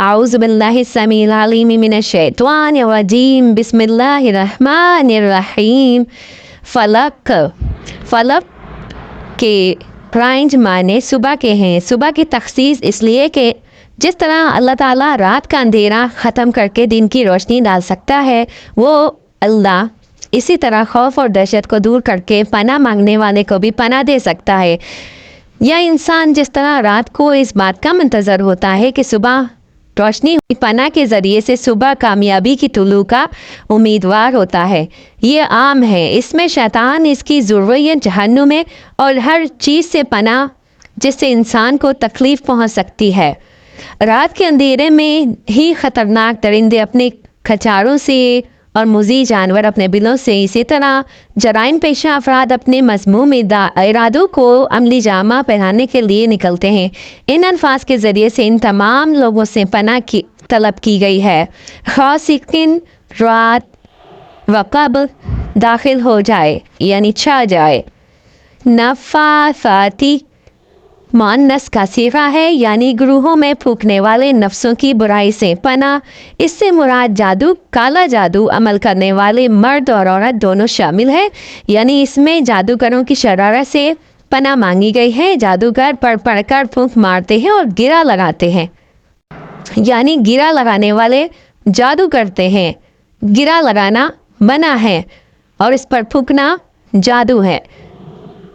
اعوذ باللہ السمیع العلیم من الشیطان الرجیم بسم اللہ الرحمن الرحیم۔ فلق کے رائنج معنی صبح کے ہیں۔ صبح کی تخصیص اس لیے کہ جس طرح اللہ تعالیٰ رات کا اندھیرا ختم کر کے دن کی روشنی ڈال سکتا ہے، وہ اللہ اسی طرح خوف اور دہشت کو دور کر کے پناہ مانگنے والے کو بھی پناہ دے سکتا ہے۔ یا انسان جس طرح رات کو اس بات کا منتظر ہوتا ہے کہ صبح روشنی پناہ کے ذریعے سے صبح کامیابی کی طلوع کا امیدوار ہوتا ہے، یہ عام ہے۔ اس میں شیطان، اس کی ضروریت، جہنم ہے اور ہر چیز سے پناہ جس سے انسان کو تکلیف پہنچ سکتی ہے۔ رات کے اندھیرے میں ہی خطرناک درندے اپنے کھچاروں سے اور موذی جانور اپنے بلوں سے، اسی طرح جرائم پیشہ افراد اپنے مذموم ارادوں کو عملی جامہ پہنانے کے لیے نکلتے ہیں۔ ان الفاظ کے ذریعے سے ان تمام لوگوں سے پناہ کی طلب کی گئی ہے، خاص سکن رات وقبل داخل ہو جائے یعنی چھا جائے۔ نفاثاتی مؤنث کا صیغہ ہے، یعنی گروہوں میں پھونکنے والے نفسوں کی برائی سے پناہ۔ اس سے مراد جادو، کالا جادو عمل کرنے والے مرد اور عورت دونوں شامل ہے، یعنی اس میں جادوگروں کی شرارت سے پناہ مانگی گئی ہے۔ جادوگر پڑھ کر پھونک مارتے ہیں اور گرہ لگاتے ہیں، یعنی گرہ لگانے والے جادو کرتے ہیں۔ گرہ لگانا منع ہے اور اس پر پھونکنا جادو ہے۔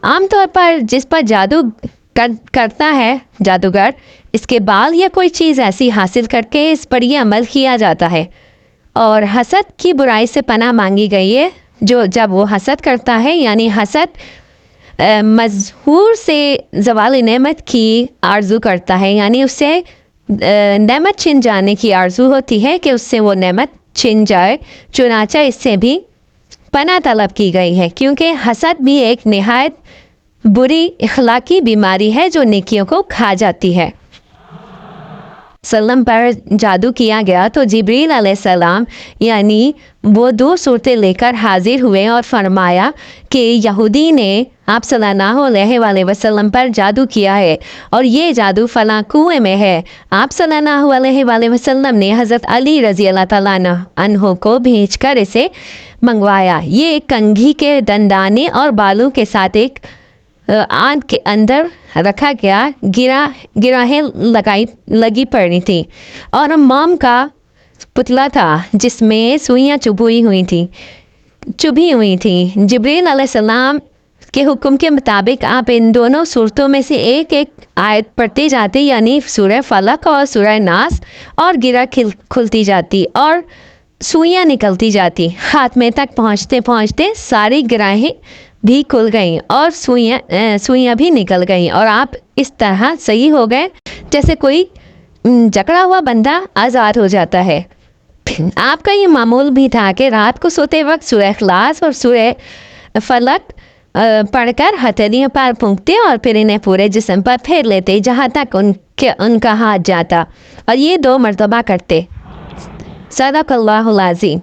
عام طور پر جس پر جادو کرتا ہے جادوگر، اس کے بال یا کوئی چیز ایسی حاصل کر کے اس پر یہ عمل کیا جاتا ہے۔ اور حسد کی برائی سے پناہ مانگی گئی ہے، جب وہ حسد کرتا ہے، یعنی حسد مظہور سے زوال نعمت کی آرزو کرتا ہے، یعنی اس سے نعمت چھن جانے کی آرزو ہوتی ہے کہ اس سے وہ نعمت چھن جائے، چنانچہ اس سے بھی پناہ طلب کی گئی ہے، کیونکہ حسد بھی ایک نہایت بری اخلاقی بیماری ہے جو نیکیوں کو کھا جاتی ہے۔ سلم پر جادو کیا گیا تو جبریل علیہ السلام یعنی وہ دو صورتیں لے کر حاضر ہوئے اور فرمایا کہ یہودی نے آپ صلی اللہ علیہ وآلہ وسلم پر جادو کیا ہے اور یہ جادو فلاں کنویں میں ہے۔ آپ صلی اللہ علیہ وآلہ وسلم نے حضرت علی رضی اللہ تعالیٰ عنہ کو بھیج کر اسے منگوایا۔ یہ کنگھی کے دندانے اور بالوں کے ساتھ ایک آنت کے اندر رکھا گیا گراہیں لگی پڑی تھی اور موم کا پتلا تھا جس میں سوئیاں چبھی ہوئی تھیں۔ جبریل علیہ السلام کے حکم کے مطابق آپ ان دونوں صورتوں میں سے ایک آیت پڑھتے جاتے، یعنی سورہ فلق اور سورہ ناس، اور گرہ کھلتی جاتی اور سوئیاں نکلتی جاتی۔ خاتمے تک پہنچتے پہنچتے ساری گراہیں بھی کھل گئیں اور سوئیاں بھی نکل گئیں اور آپ اس طرح صحیح ہو گئے جیسے کوئی جکڑا ہوا بندہ آزاد ہو جاتا ہے۔ آپ کا یہ معمول بھی تھا کہ رات کو سوتے وقت سورہ اخلاص اور سورہ فلق پڑھ کر ہتھیلیوں پر پھونکتے اور پھر انہیں پورے جسم پر پھیر لیتے جہاں تک ان کا ہاتھ جاتا، اور یہ 2 مرتبہ کرتے۔ صدق اللہ العظیم۔